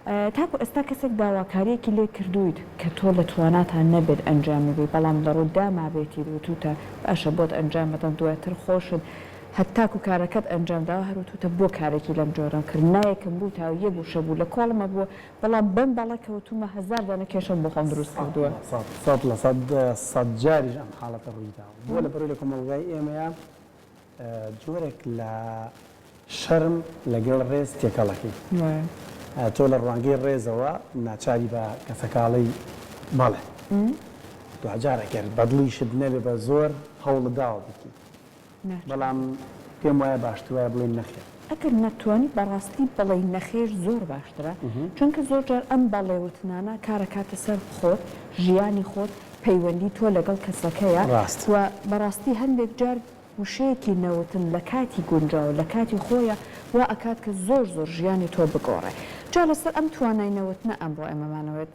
تاکو ئێستا کەسێک داواکاریەکی لێ کردویت کە تۆ لە تواناتان نەبێت ئەنجامی بێ بەڵام لە ڕوودا مابێتی وتوتە باشە بۆت ئەنجام بدەم دواتر خۆشت هەتاکو کارەکەت ئەنجامداوە هەروتوتە بۆ کارێکی لەم جۆران کرد نایەکەم بوو تا یەک وشە بوو لە کۆڵمە بووە بەڵام بەم بەڵە کەوتومە هەزار دانە کێشەم بۆ خۆم دروست کردووە سەد جاریش ئەم حاڵەتە ڕوویداوە بۆ لە بەرەوەی لە کۆمەڵگای ئێمەیە جۆرێک لە شەرم لەگەڵ ڕێز تێکەڵەکەی تۆ لە ڕوانگەی ڕێزەوە ناچاری بە کەسەکاڵی بەڵێ دوجارەکرد بەدڵیشت نەبێ بە زۆر هەوڵداوە بکەیت بەڵام پێم وایە باشترە بڵێن نەخێر ئەگەر نەتوانی بەڕاستی بڵێ نەخێر زۆر باشترە چونکە زۆر جار ئەم بەڵێوتنانە کارەکاتە سەر خۆت ژیانی خۆت پەیوەندی تۆ لەگەڵ کەسەکەیە و بەڕاستی هەندێک جار وشەیەکی نەوتن لە کاتی گونجاوە لە کاتی خۆیە وا ئەکات کە زۆر زۆر ژیانی تۆ بگۆڕێ جا لەسەر ئەم تواناینەوتنە ئەمڕۆ ئێمەمانەوێت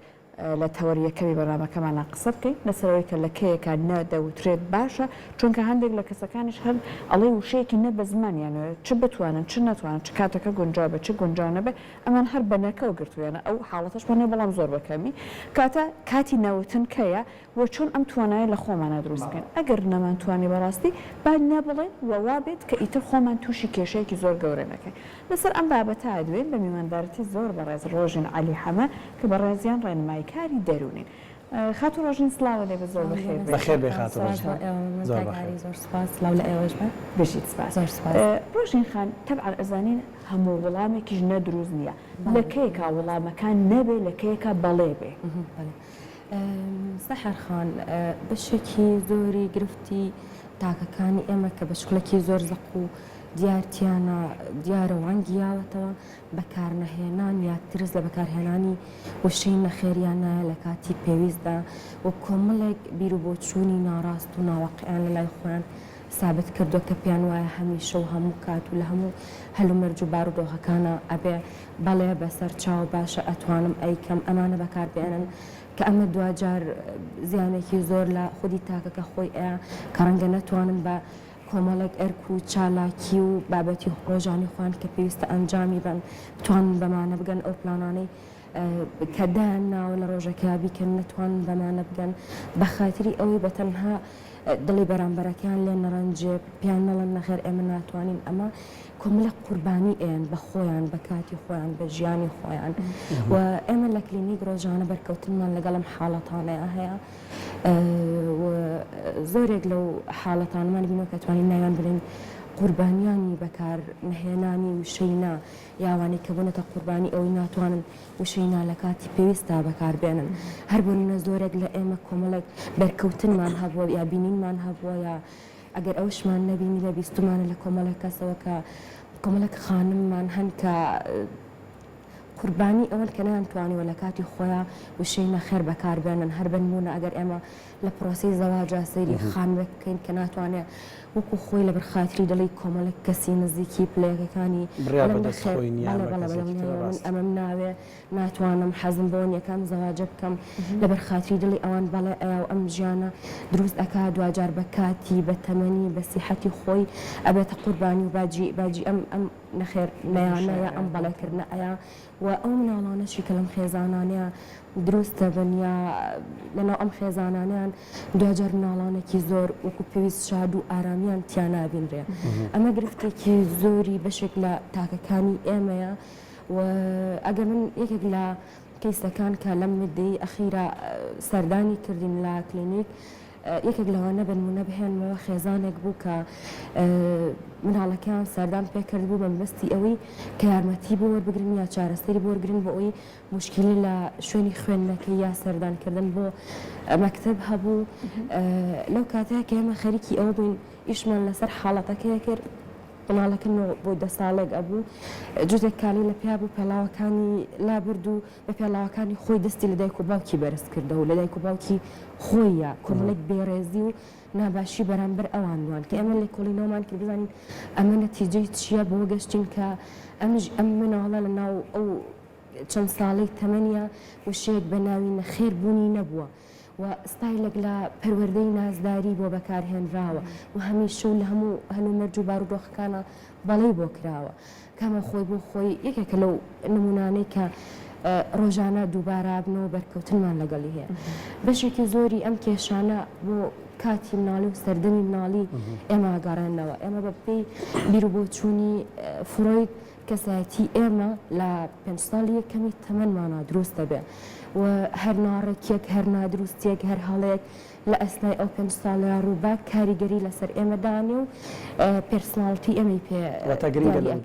لە تەوەریەکەوی بەڕامەکەمانە قسە بکەین لەسەرەوەی کە لە کەیەکە نەدەوترێت باشە چونکە هەندێک لە کەسەکانیش هەر ئەڵێ وشەیەکی نە بە زمانیانەوە چ بتوانن چ ناتوانن چ کاتەکە گونجاو بە چ گونجاو نەبێ ئەمان هەر بەنەکەەوە گرتویانە ئەو حاڵەتەش بەنێ بەڵام زۆر بەکەمی کاتە کاتی نەوتن کەیە وە چۆن ئەم توانایە لە خۆمانە دروستکەن ئەگەر نەمانتوانی بەڕاستی با نەبڵێن وەوا بێت کە ئیتر خۆمان تووشی کێشەیەکی زۆر گەورە نەکەین لەسەر ئەم بابەتە دوێن بە میواندارەتی زۆر بەڕێز ڕۆژین عەلی حەمە کە بەڕێزیان ڕێنماییکاری دەرونین خاتو ڕۆژین سلااوە لێ بە زۆر بەخێر بێ خاتو زۆر سپاس لەو لە ئێوەش بە بشیت سپاس ڕۆژین خان تەبعا ئەزانین هەموو وەڵامێکیش نەدروست نییە لە کەیەکا وەڵامەکان نەبێ لە کەیەکە بەڵێ بێ سەحەر خان بەشێکی زۆری گرفتی تاکەکانی ئێمە کە بە شکلێکی زۆر زەق و دیارتیانە دیارە وانگیاوەتەوە بەکارنەهێنان یا ترس لە بەکارهێنانی وشەی نەخێریانە لە کاتی پێویستدا و کۆمەڵێک بیر و بۆچوونی ناڕاست و ناوەقییان لە لای خۆیان سابت کردو کە پیان وایە هەمیشە و هەموو کات و لە هەموو هەلومەرج و بارودۆخەکانە ئەبێ بەڵێ بەسەر چاو باشە ئەتوانم ئەیکەم ئەمانە بەکاربێنن کە ئەمە دوجار زیانێکی زۆر لە خودی تاکەکە خۆی ئەیە کە ڕەنگە نەتوانن بە کۆمەڵێک ئەرک و چالاکی و بابەتی ڕۆژانی خۆیان کە پێویستە ئەنجامی بن بتوانن بەمانە بگەن ئەو پلانانەی کە دایان ناوە لە ڕۆژەکە بیکەن نەتوانن بەمانە بگەن بە خاتری ئەوەی بە تەنها دڵی بەرامبەرەکان لێ نەڕەنجێ پیان نەڵەن نەخێر ئێمە ناتوانین ئەمە کۆمەڵێک قوربانی ئێن بە خۆیان بە کاتی خۆیان بە ژیانی خۆیان و ئێمە لە کلینیک ڕۆژانە بەرکەوتنمان لەگەڵم حاڵەتانەیە هەیە زۆرێک لەو حاڵەتانمان بینەوە کە توانین ناویان بڵین قوربانیانی بەکار نەهێنانی وشەینا یاوانی کە بوونەتە قوربانی ئەوەی ناتوانن وشەینا لە کاتی پێویستە بەکاربێنن هەر بوونە زۆرێک لە ئێمە کۆمەڵێک بەرکەوتنمان هەبووە یا بینینمان هەبووە یا ئەگەر ئەوشمان نەبینی لە بیستمانە لە کۆمەڵێک کەسەوە کە کۆمەڵێک خانممان هەن کە قوربانی ئەوەن کە نەیانتوانیوە لە کاتی خۆیان وشەی نەخێر بەکاربێنن هەر بنمونە ئەگەر ئێمە لە پرۆسی زەواجا سەیری خانوێک بکەین کە ناتوانێت وەکو خۆی لە بەرخاتری دڵی کۆمەڵێک کەسی نزیکی پلەکەکانی ئەمەم ناوێ ناتوانم حەزم بۆن یەکەم زەواجە بکەم لە بەرخاتری دڵی ئەوان بەڵێ ئەو ئەم ژیانە دروست ئەکا دوجار بە کاتی بە تەمەنی بە سیحەتی خۆی ئەبێتە قوربانی و باجی ئەم نەخێر نەیانەیە ئەم بەڵێکردنە ئەیە و ئەو مناڵانەشی کە لەم خێزانانەیە دروستە بنیا لەناو ئەم خێزانانیان دوجار مناڵانێکی زۆر وەکو پێویست شاد و ئارامیان تیا نابینرێ ئەمە گرفتێکی زۆری بەشێک لە تاکەکانی ئێمەیە و ئەگەر من یەکێک لە کەیسەکان کە لەم مدەی ئەخیرا سەردانی کردین لە کلینیک یەکێک لەوانە بنمونە بهێنمەوە خێزانێک بوو کە مناڵەکان سەردان پێکرد بوو بە مەبەستی ئەوەی کە یارمەتی بۆ وەربگرن یا چارەسەری بۆ وەرگرن بۆ ئەوەی مشکلی لە شوێنی خوێندنەکەی یا سەردانکردن بۆ مەکتب هەبوو لەو کاتەیە کە ئێمە خەریکی ئەوە بووین ئیشمان لەسەر حاڵەتەکەیە کرد مناڵەکە بۆ 10 ساڵێک ئەبوو جوزێک کالی لە پیا بوو پێڵاوەکانی لابرد و بە پێڵاوەکانی خۆی دەستی لە دایک و باوکی بەرز کردەوە لە دایک و باوکی خۆیە کۆمەڵێک بێڕێزی و ناباشی بەرامبەر ئەوان دوان کە ئێمە لە کۆڵینەوەمان کرد بزانین ئەمە نەتیجەی چییە بۆ گەشتین کە ئەم مناڵە لە ناو ئەو چەند ساڵەی تەمەنیە وشەیەک بە ناوی نەخێر بوونی نەبووە و ستایلێک لە پەروەردەی نازداری بۆ بەکارهێنراوە و هەمیشە و لە هەموو هەلومەرج و بارودۆخەکانە بەڵێ بۆ کراوە کامە خۆی بۆ خۆی یەکێکە لەو نمونانەی کە ڕۆژانە دووبارە بنەوە بەرکەوتنمان لەگەڵی هەیە بەشێکی زۆری ئەم کێشانە بۆ کاتی مناڵی و سەردەمی مناڵی ئێمە ئاگارانەوە ئێمە بە پێی بیر و بۆچوونی فرۆید کەسایەتی ئێمە لە 5 ساڵی یەکەمی تەمەنمانە دروست دەبێت و هەر ناڕێکێک هەر نادروستێک هەر هەڵەیەک لە ئەسنای ئەو 5 ساڵە ڕووبا کاریگەری لەسەر ئێمەدانێ و پرسناڵتی ئەمەی پێ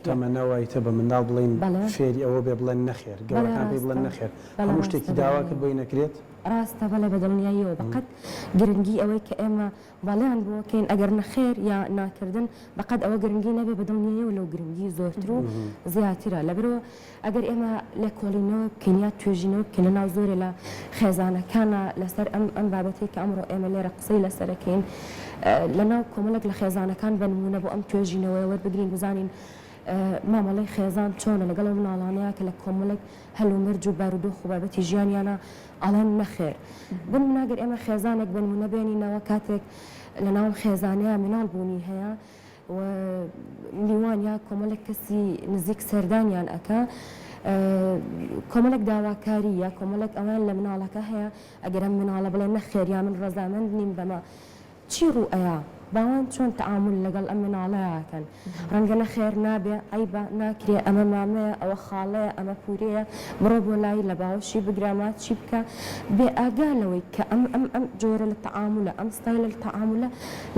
تەمەنەوەی تە بە منداڵ بڵین فێری ئەوە بێ بڵێن نەخێر گەورەکان پێی بڵێن نەخێر هەموو شتێکی داوا کرد بۆی نەکرێت ڕاستە بەڵێ بەدڵنیاییەوە بەقەت گرنگی ئەوەی کە ئێمە باڵیان بۆکەین ئەگەر نەخێر یا ناکردن بەقەت ئەوە گرنگی نەبێ بەدڵنیاییەوە لەو گرنگی زۆرتر و زیاترە لەبرەوە ئەگەر ئێمە لێکۆڵینەوە بکەین یا توێژینەوە بکەین لەناو زۆرێ لە خێزانەکانە لەسەر ئەم بابەتێک کە ئەمڕۆ ئێمە لێرە قسەی لەسەرەکەین لەناو کۆمەڵێک لە خێزانەکان بنمونە بۆ ئەم توێژینەوەی وەربگرین بزانین مامەڵەی خێزان چۆنە لەگەڵ ئەو مناڵانەیە کە لە کۆمەڵێک هەلومەرج و بارودۆخ و بابەتی ژیانیانە ئەڵێن نەخێر بنموناگەر ئێمە خێزانێک بنمونە بێنینەوە کاتێک لە ناو خێزانەیە مناڵ بوونی هەیە و میوان یا کۆمەڵێک کەسی نزیک سەردانیان ئەکا کۆمەڵێک داواکاری یا کۆمەڵێک ئەوان لە مناڵەکە هەیە ئەگەر ئەم مناڵە بڵێن نەخێر یا من ڕەزامەند نیم بەمە چی ڕوو ئەیە باوان چۆن تەعامل لەگەڵ ئەم مناڵەیەکەن ڕەنگە نەخێر نابێ ئەیبە ناکرێ ئەمە مامەیە ئەوە خاڵەیە ئەمە پورەیە بڕۆ بۆ لای لە باوەشی بگرامات چی بکە بێ ئاگالەوەی کە ئەم جۆرە لە تەعاملە ئەم ستایلە لە تەعاملە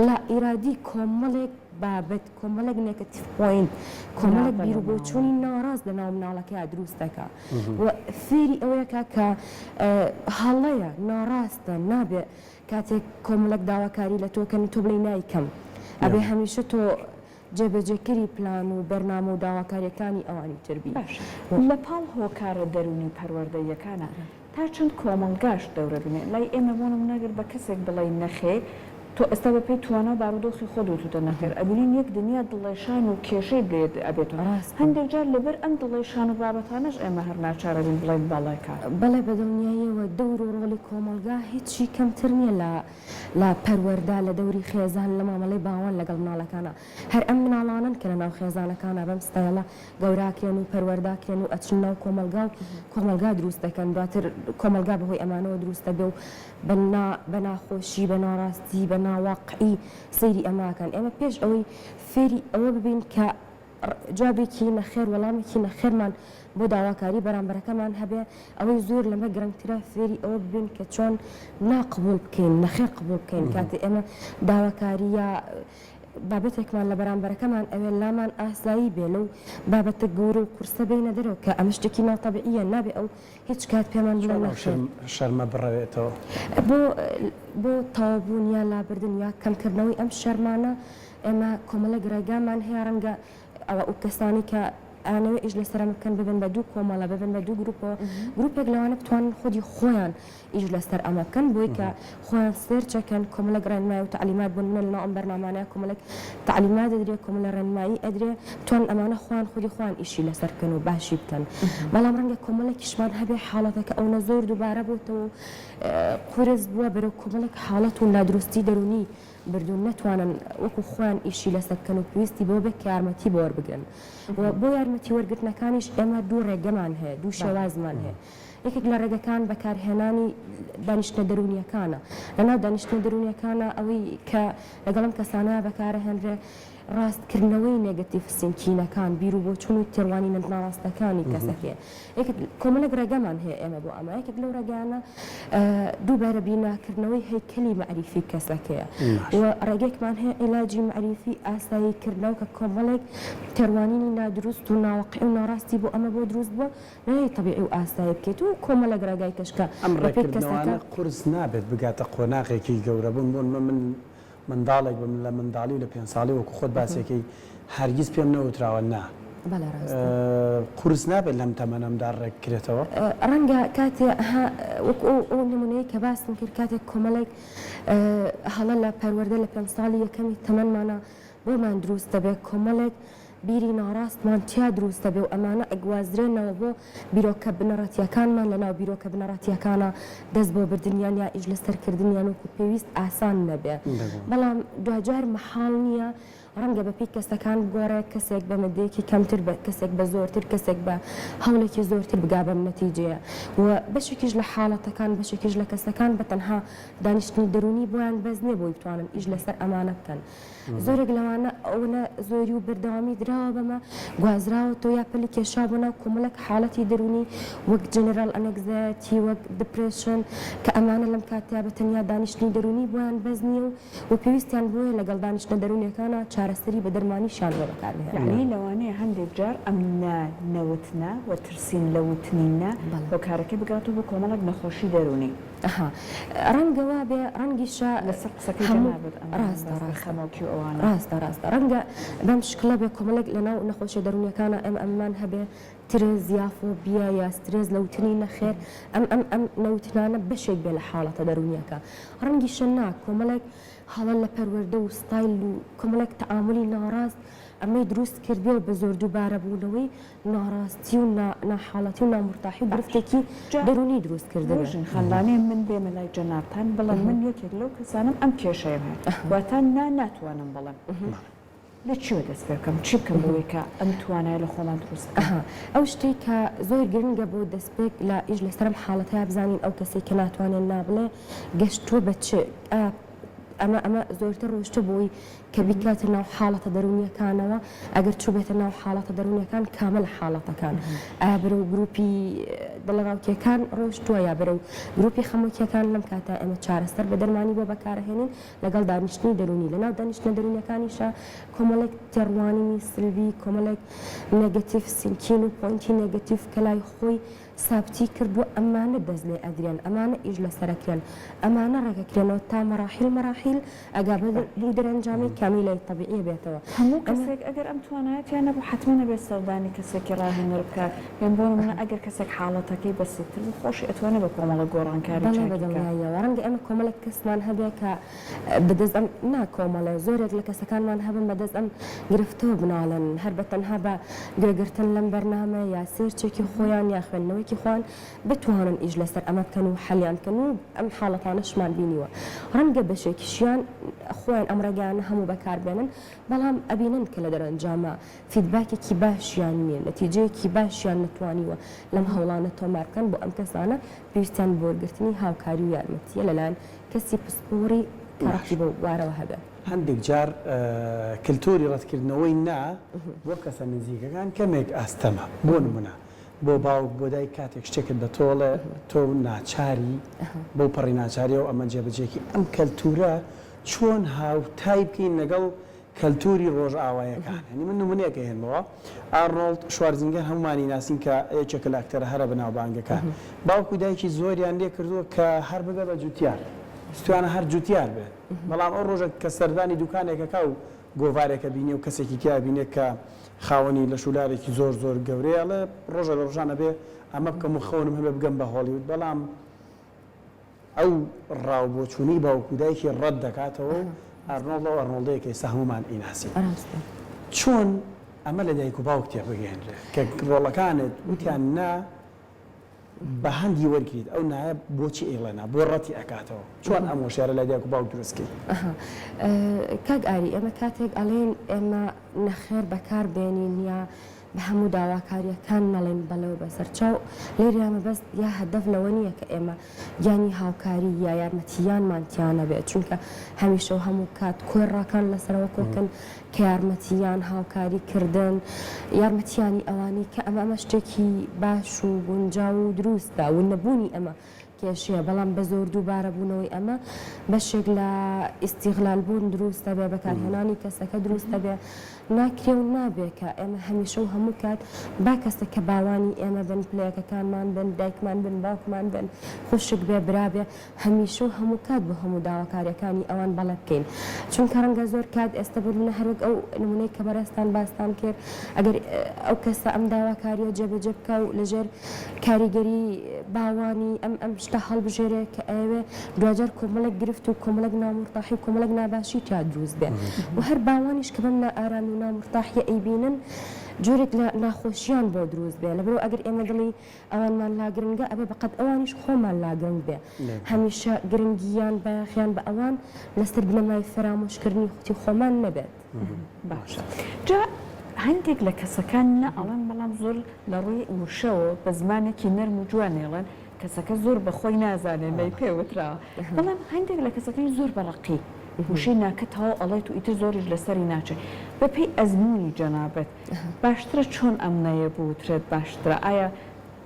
لە ئیرادی کۆمەڵێک بابەت کۆمەڵێک نێگەتیڤ پۆینت کۆمەڵێک بیر و بۆچوونی ناڕاست لە ناو مناڵەکەی دروست دەکا و فێری ئەوەیەکە کە هەڵەیە ناڕاستە نابێ کاتێک کۆمەڵێک داواکاری لە تۆکەنی تۆ بڵێ نایکەم ئەبێ هەمیشە تۆ جێبەجێکردی پلان و بەرنامە و داواکاریەکانی ئەوانی تربی لە پاڵ هۆکارە دەرونی پەروەردەیەکانە تا چەند کۆمەڵگاش دەورە بنێ لای ئێمە بۆنم نەگەر بە کەسێک بڵێ نەخێ تۆ ئێستا بە پێی توانە بارودۆخی خۆ دوتە نەخێر ئەبینین یەک دنیا دڵێشان و کێشەی بێت ئەبێتەوە هەندێک جار لەبەر ئەم دڵێشان و بابەتانەش ئێمە هەر ناچارەبین بڵێن بەڵێکە بەڵێ بەدڵنیاییەوە دەور و ڕۆڵی کۆمەلگا هیچی کەمتر نییە لە پەروەردا لە دەوری خێزان لە مامەڵەی باوان لەگەڵ مناڵەکانە هەر ئەم مناڵانن کە لە ناو خێزانەکانە بەم ستایلە گەوراکرێن و پەروەرداکرێن و ئەچن ناو کۆمەلگا و کۆمەلگا دروست دەکەن دواتر کۆمەلگا بەهۆی ئەمانەوە دروستە بێ و بە ناخۆشی بە ناڕاستی بە ناواقعی سەیری ئەماکەن ئێمە پێش ئەوەی فێری ئەوە ببین کە جوابێکی نەخێر وەڵامێکی نەخێرمان بۆ داواکاری بەرامبەرەکەمان هەبێ ئەوەی زۆر لەمە گرنگترە فێری ئەوە ببین کە چۆن ناقبول بکەین نەخێر قبول بکەین کاتێ ئێمە داواکاریە بابەتێکمان لە بەرامبەرەکەمان ئەوێ لامان ئاسایی بێ لەو بابەتە گەورە و قورسە بینە دەرەوە کە ئەمە شتێکی ناتەبیعیە نابێ ئەو هیچ کات پێمان بڵێ نەخێر شەرمە بڕەوێتەوە بۆ تەواوبوون یا لابردن یا کەمکردنەوەی ئەم شەرمانە ئێمە کۆمەڵە گرێگامان هەیە ڕەنگە ئەوە ئەو کەسانی کە ئەوە ئیش لەسەر بکەن ببن بە دوو کۆمەڵە ببن بە دوو گروپەوە گروپێک لەوانە بتوانن خودی خۆیان ئیش لەسەر ئەمە بکەن بۆی کە خۆیان سێرچەکەن کۆمەڵە ڕێنمایی و تعلیمات بوون لە ئەم بەرنامانەیە کۆمەڵێک تعلیمات دەدرێت کۆمەڵە ڕێنمایی ئەدرێ بتوان ئەمانە خۆیان خودی خۆیان ئیشی لەسەر بکەن و باشی بکەن بەڵام ڕەنگە کۆمەڵێکیشمان هەبێ حاڵەتەکە ئەوە زۆر دووبارە بووتەوە قورس بووە بەرەو کۆمەڵێک حاڵەت و نادروستی دەرونی بردون نتوانن وەکو خۆیان ئیشی لەسەر بکەن و پێویستی بۆ بێت کە یارمەتی بۆ وەربگرن بۆ یارمەتی وەرگرتنەکانیش ئێمە دوو ڕێگەمان هەیە دوو شێوازمان هەیە یەکێک لە ڕێگەکان بەکارهێنانی دانیشتە دەرونیەکانە لەناو دانیشتە دەرونیەکانە ئەوەی کە لەگەڵم کەسانەیە بەکارهێنرێ ڕاستکردنەوەی نێگەتیڤ سینکینەکان بیر و بۆچوون و تێڕوانی ناڕاستەکانی کەسەکەیە کۆمەڵێک ڕێگەمان هەیە ئێمە بۆ ئەمە یەکێک لەو ڕێگانە دووبارە بیناکردنەوەی هەیکەلی معریفی کەسەکەیە و ڕێگەیەکمان هەیە عیلاجی معریفی ئاساییکردنەوە کە کۆمەڵێک تێڕوانینی نادروست و ناوەقعی و ناڕاستی بۆ ئەمە بۆ دروست بووە نەوەی تەبیعی و ئاسایی بکەیت و کۆمەڵێک ڕێگای کەشکە ئەم ڕێکردنەوانە قورس نابێت بگاتە قۆناغێکی گەورە بوون بۆ من منداڵێک بم لە منداڵی و لە 5 ساڵی وەکو خۆت باسێکی هەرگیز پێم نەوتراوە نا قورس نابێت لەم تەمەنەمدا ڕێککرێتەوە ڕەنگە کاتێ ئەو نمونەیە کە باسم کرد کاتێک کۆمەڵێک هەڵە لە پەروەردە لە 5 ساڵی یەکەمی تەمەنمانە بۆمان دروست دەبێت کۆمەڵێک بیری ناڕاستمان تیا دروستە بێ و ئەمانە ئەگوازرێنەوە بۆ بیرۆکە بنەڕەتیەکانمان لەناو بیرۆکە بنەڕەتیەکانە دەست بۆ بردنیان یا ئیش لەسەرکردنیان وەکو پێویست ئاسان نەبێ بەڵام دوجار مەحاڵ نییە ڕەنگە بەپی کەسەکان گۆڕێ کەسێک بە مەدەیەکی کەمتر بە کەسێک بە زۆرتر کەسێک بە هەوڵێکی زۆرتر بگا بەم نەتیجەیە و بەشێکیش لە حاڵەتەکان بەشێکیش لە کەسەکان بە تەنها دانیشتنی دەرونی بۆیان بەز نییە بۆی بتوانن ئیش لەسەر ئەمانە بکەن زۆرێک لەوانە ئەوە زۆری و بەردەوامی درراوە بەمە گوازراوە تۆ یا پلی کێشابوونا کۆمەڵک حاڵەتی دەرونی وەک جنرال ئەنەگزایەتی وەک دپرێشن کە ئەمانە لەم کاتیا بە تەنیا دانیشتنی دەرونی بۆیان بەز نییە و پێویستیان بۆیە لەگەڵ دانیشتە دەرونیەکانە چارەسەری بە دەرمانیشان بۆ بەکارهێنن یعنی لەوانەیە هەندێک جار ئەم نەوتنە و ترسین لە وتنینە بۆ کارەکەی بگاتەوە بۆ کۆمەڵک نەخۆشی دەرونی ڕەنگەوا بێ ڕەنگیشە لەسەر قسەکەی ڕاستە ڕەنگە بەم شکلە بێ کۆمەڵک لەناو نەخۆشی دەرونیەکانە ئەمان هەبێ ترس یافۆبیا یا سترێز لەوتنی نەخێر ئەم نەوتنانە بەشێک بێ لە حاڵەتە دەرونیەکە ڕەنگیشە نا کۆمەڵک هەڵە لە پەروەردە و ستایل و کۆمەڵک تەعاملی ناڕاست ئەمەی دروست کردێ و بە زۆر دووبارە بوونەوەی ناڕاستی و ناحاڵەتی و نامرتاحی و گرفتێکی دەرونی دروست کردن خەندانێ من بێمە لای جەنابان بڵێن من یەکێک لەو کەسانم ئەم کێشەیە هەیە واتان ناتوانم بڵێم لە چیوە دەست پێ بکەم چی بکەم بۆی کە ئەم توانای لە خۆمان دروست ئەو شتێک کە زۆر گرنگە بۆ دەستپێک لە ئیش لەسەرم حاڵەتەیە بزانین ئەو کەسێک کە ناتوانێت نابڵێ گەشتووە بە چ ئەمە زۆرتر ڕۆشتە بۆی کە بیکاتە ناو حاڵەتە دەرونیەکانەوە ئەگەر چوو بێتە ناو حاڵەتە دەرونیەکان کامل حاڵەتەکان ئایا بەرەو گروپی دڵڕاوکیەکان ڕۆشتووە یا بەرەو گروپی خەمۆکیەکان لەم کاتە ئێمە چارەسەر بە دەرمانی بۆ بەکارهێنین لەگەڵ دانیشتنی دەرونی لەناو دانیشتنە دەرونیەکانیشە کۆمەڵێک تێڕوانینی سلبی کۆمەڵێک نەگەتیڤ سینکین و پۆینتی نەگەتیڤ کە لای خۆی سابتی کردبوو ئەمانە دەست لێ ئەدرێن ئەمانە ئیش لەسەرەکرێن ئەمانە ڕێگەکرێنەوە تا مەراحیل ئەگا بوو دەرەنجامی کامیلەی طبیعی بێتەوە هەموو کەسێک ئەگەر ئەم توانایەتیان نەبوو حتممە نەبێت سەردانی کەسێکی ڕاهێنەر بکات پێم بۆ منە ئەگەر کەسێک حاڵەتەکەی بەسیتر و خۆشی ئەتوانێت بە کۆمەڵە گۆڕانکاری بەدڵایەوە ڕەنگە ئەمە کۆمەڵێک کەسمان هەبێت کە بەدەست ئەم ناکۆمەڵە زۆرێک لە کەسەکانمان هەبن بەدەست ئەم گرفتەوە بناڵن هەر بە تەنها بە گوێگرتن لەم بەرنامە یا سێرچێکی خۆیان یا خوێندنەوەیکی خۆیان بتوانن ئیش لەسەر ئەمە بکەن و حەلیان بکەن و ئەم حاڵەتانەشمان بینیوە ڕەنگە بەشێکیشیان خۆیان ئەم ڕێگەیانە هەموو بەکاربێنن بەڵام ئەبینن کە لە دەرەنجامە فیدباکێکی باشیان نییە نەتیجەیەکی باشیان نتوانیوە لەم هەوڵانە تۆمار بکەن بۆ ئەم کەسانە پێویستیان بۆ وەرگرتنی هاوکاری و یارمەتیە لەلایەن کەسی پسپۆڕی کاڕەتی بە وارەوە هەبێت هەندێک جار کللتوری ڕەتکردنەوەی نا بۆ کەسە نزیکەکان کەمێک ئاستەمە بۆ نمونە بۆ باوک بۆ دای کاتێک شتێکت دەتۆڵێ تۆ ناچاری بۆ پەڕی ناچاریەوە ئەمە جێبەجێکی ئەم کەلتورە چۆن هاوتای بکەین لەگەڵ کەلتوری ڕۆژ ئاوایەکان هەنی من نمونەیەکە هێنەوە ئارنۆڵد شوارزینگەر هەمومانی ناسین کە یەکێکە لە ئەکتەرە هەرە بەناوبانگەکان باوکو دایکی زۆریان لێ کردووە کە هەر بگە بە جوتیار ستوانە هەر جوتیار بێت بەڵام ئەو ڕۆژە کە سەردانی دوکانێکەکە و گۆوارێکە بینێ و کەسێکی کیا بینێت کە خاوەنی لە شولارێکی زۆر گەورەیە لە ڕۆژە لە ڕژانە بێ ئەمە بکەم و خەونم هەبێ بگەم بە هۆلیوود بەڵام ئەو ڕاوبۆچوونی باوکودایکی ڕەت دەکاتەوە ئارنۆڵ و ئەرنۆڵدەیەکی سەهمومان ئیناسی چۆن ئەمە لە دایک و باوک تێبگەێنرێ کە ڕۆڵەکانت وتیان نا بە هەندی وەرگیت ئەو نایە بۆچی ئێڵێنا بۆ ڕەتی ئەکاتەوە چۆن ئەم وەشارە لە دایک و باوک دروستکەی کاک ئاری ئێمە کاتێک ئەڵێن ئێمە نەخێر بەکار بێنین یا بە هەموو داواکاریەکان نەڵێن بەڵێو بەسەرچاو لێریامە بەست یا هەدەف لەوە نییە کە ئێمە گیانی هاوکاری یا یارمەتیانمانتیانە بێت چونکە هەمیشە و هەموو کات کۆی ڕاکان لەسەرەوە کۆکن کە یارمەتیان هاوکاری کردن یارمەتیانی ئەوانی کە ئەمە شتێکی باش و گونجاو و دروستە و نەبوونی ئەمە کێشەیە بەڵام بە زۆر دووبارە بوونەوەی ئەمە بەشێک لە ئیستیغلال بوون دروستە بێ بەکارهێنانی کەسەکە دروستە بێ ناکرێ و نابێ کە ئێمە هەمیشە و هەموو کات با کەسە کە باوانی ئێمە بن پلەکەکانمان بن دایکمان بن باوکمان بن خوشک بێ برابێ هەمیشە و هەموو کات بە هەموو داواکاریەکانی ئەوان بەڵێ بکەین چونکە ڕەنگە زۆر کات ئێستا بوونە هەرک ئەو نمونەی کە بەڕێستان باستان کرد ئەگەر ئەو کەسە ئەم داواکاریە جێبەجێ بکە و لەژێر کاریگەری باوانی ئەم شتە هەڵبژێرێ کە ئەوێ دوجار کۆمەڵک گرفت و کۆمەڵک نامرتاحی و کۆمەڵک ناباشی تا دروست بێ و هەر باوانیش کە بەم نائارامی و نامرتاحیە ئەیبینن جۆرێک لە ناخۆشییان بۆ دروست بێ لەبەرەوە ئەگەر ئێمە دڵی ئەوانمان لاگرنگە ئەبێ بەقەت ئەوانیش خۆمان لاگرنگ بێ هەمیشە گرنگیان بەیاخیان بە ئەوان لەسەر بنەمای فرامۆشکردنی خوتی خۆمان نەبێت. باشە جا هەندێک لە کەسەکان نەئەڵێن بەڵام زۆر لە ڕووی وشەوە بە زمانێکی نەرم و جوانێڵێن کەسەکە زۆر بەخۆی نازانێن بەی پێوتراوە بەڵام هەندێک لە کەسەکەی زۆر بەڕقی وشەی ناکەتەوە ئەڵێت و ئیتر زۆریش لەسەری ناچێت بەپێی ئەزمموی جەنابەت باشترە چۆن ئەم نەیە بوترێت باشترە ئایا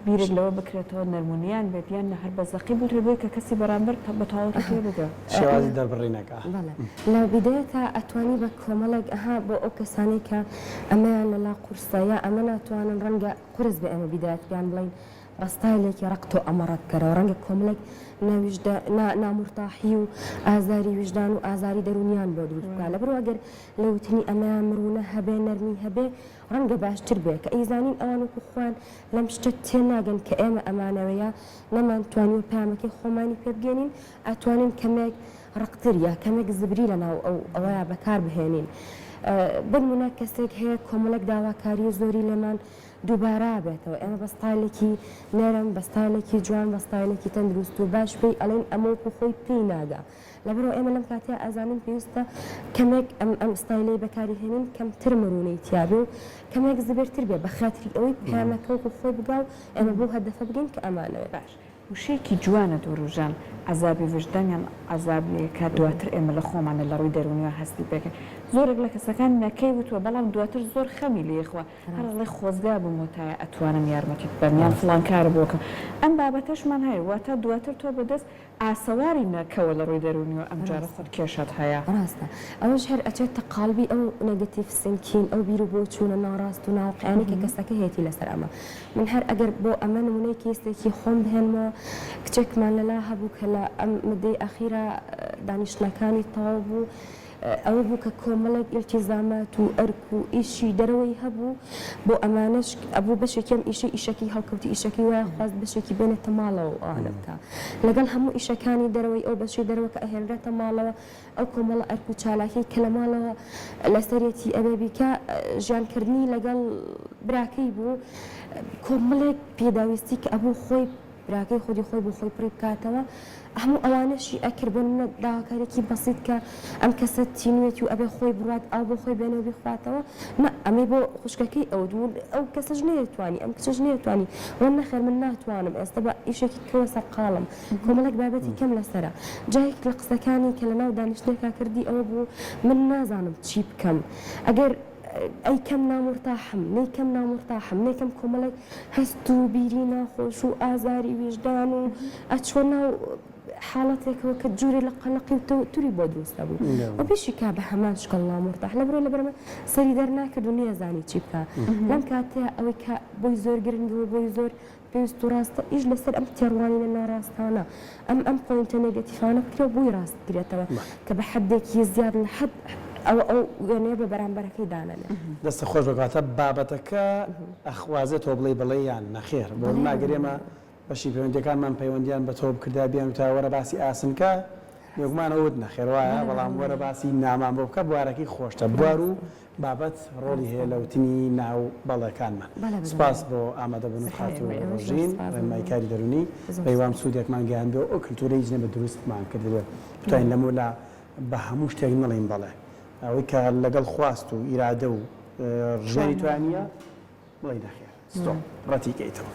بیرێک لەوە بکرێتەوە نەرمونیان بێت یان نە هەر بەزەقی بوترێت بێت کە کەسی بەرامبەر بە تەواوەتی پێ بگە شێوازی دەربڕینەکە لە بیدەیەتا ئەتوانی بە کۆمەڵێک ئەها بۆ ئەو کەسانی کە ئەمەیان لەلا قورسەیە ئەمە ناتوانن ڕەنگە قورس بە ئەمە بیدایەت بیان بڵین بەستایلێکی ڕقت و ئەمەڕەتکەرەوە ڕەنگە کۆمەڵێک نامورتاحی و ئازاری وجدان و ئازاری دەرونیان بۆ دروست بکات لەبەرەوە ئەگەر لەوتنی ئەمەیان مرونە هەبێ نەرمی هەبێ ڕەنگە باشتر بێ کە ئەیزانین ئەوان وەکو خوان لەم شتە تێناگەن کە ئێمە ئەمانەوەیە نەمانتوانی و پامەکەی خۆمانی پێ بگەێنین ئەتوانین کەمێک ڕقتر یا کەمێک زبری لەناو ئەوەیە بەکار بهێنین بنمونە کەسێک هەیە کۆمەڵێک داواکاری زۆری لەمان دووبارە بێتەوە ئێمە بە ستایلێکی نەرم بە ستایلێکی جوان بە ستایلێکی تەندروست و باش پێی ئەڵێن ئەمە وەکو خۆی پێی ناگا لەبەرەوە ئێمە لەم کاتەیە ئازانین پێویستە کەمێک ئەم ستایلەی بەکاری هێنین کەمتر مرونەی تیابێ و کەمێک زبرتر بێ بە خاتری ئەوەی پامەکە وەکو خۆی بگا و ئێمە بۆ هەدەفە بگەین کە ئەمانەوە باش وشەیەکی جوانە دووروژان عەزابی وجدانیان عەزابێکە دواتر ئێمە لە خۆمانە لە ڕووی دەرونیەوە هەستی پێکەین زۆرێک لە کەسەکان نەکەی وتووە بەڵام دواتر زۆر خەمی لێخوا هەرڵێ خۆزگا بوومتایە ئەتوانم یارمەتیت بەمیان فڵان کارە بۆکەم ئەم بابەتەشمان هەیە واتە دواتر تۆ بەدەست ئاسەواری نەکەوە لە ڕووی دەرونیەوە ئەم جارە خۆت کێشت هەیە ڕاستە ئەوەش هەر ئەچێتە قالبی ئەو نەگەتیڤ سنکین ئەو بیر و بۆ چوونە ناڕاست و ناوەقیعانەی کە کەسەکە هەیەی لەسەر ئەمە من هەر ئەگەر بۆ ئەمە نمونەی کێسێکی خۆم بهێنمەوە کچێکمان لەلا هەبوو کە لە ئەم مدەی ئەخیرە دانیشتنەکانی تەواو بوو ئەوە بوو کە کۆمەڵێک ئیلتیزامات و ئەرک و ئیشی دەرەوەی هەبوو بۆ ئەمانش ئەبوو بەشێکم ئیشەکی هەڵکەوتی ئیشەکەی وایە خواست بەشێکی بێنێتە ماڵەوە ئەوانە بکە لەگەڵ هەموو ئیشەکانی دەرەوەی ئەو بەشی دەرەوە کە ئەهێنرێتە ماڵەوە ئەو کۆمەڵە ئەرک و چالاکی کە لە ماڵەوە لەسەرەتی ئەبێ بیکە ژیانکردنی لەگەڵ براکەی بوو کۆمەڵێک پێداویستی کە ئەبوو خۆی براکەی خودی خۆی بۆ خۆی پڕی بکاتەوە هەموو ئەوانەشی ئەکردبن داواکارێکی بەسیت کە ئەم کەسە تینوێتی و ئەبێ خۆی بڕات ئەو بۆ خۆی بێنەوە بخواتەوە ئەمەی بۆ خوشکەکەی ئەو دوو ئەو کەسەش نێتوانی ئەم کچەش نێتوانی وەن نەخێر من ناتوانم ئێستا بە ئیشێکی کەوە سەر قاڵم کۆمەڵێک بابەتی کەم لەسەرە جایەک لە قسەکانی کە لە ناو دانیشتێکا کردی ئەوە بوو من نازانم چی بکەم ئەگەر ئەی کەم نامورتاحم نەیکەم نامورتاحم نەیکەم کۆمەڵێک هەست و بیری ناخۆش و ئازاری وێژدان و ئەچۆ ناو حاڵەتێکەوە کە جووری لە قەلەقی و توری بۆ دروستە بوو و پێشی کا بە هەمان شکڵ نامورتاح لەبەرەوە لەبەرمە سەری دەرناکرد و نێزانی چی بکە لەم کاتەیە ئەوەی کە بۆی زۆر گرنگەوە بۆی زۆر پێویست و ڕاستە ئیش لەسەر ئەم تێڕوانینە ناڕاستانە ئەم پۆینتە نێگەتیفانە بکرێ بۆی ڕاست بگرێتەوە کە بە حەدێکی زیاد لە حەد ئەو وێنەیە بە بەرامبەرەکەی دانەنێ دەستە خۆش بکاتە بابەتەکە ئەخوازێتەوە بڵێ بڵێیان نەخێر بۆ ناگرێمە بەشی پەیوەندیەکانمان پەیوەندیان بە تۆ بکردا بیان و تا وەرە باسی ئاسنکە یەکمانەوت نەخێر وایە بەڵام وەرە باسی نامان بۆ بکە بوارەکەی خۆشتە بوار و بابەت ڕۆڵی هەیە لەوتنی ناو بەڵەکانمان سپاس بۆ ئامادەبوون و خاتو ڕۆژین ڕێنماییکاری دەرونی پەیوام سوودێکمان گەیاندوە ئەو کلتورەی جنە بە دروستمان کردووە بتوانین لەمە لە بە هەموو شتێک نەڵێین بەڵێ ئەوەی کە لەگەڵ خواست و ئیرادە و ژێری توانیە بڵێ نەخێر ڕەتی کەیتەوە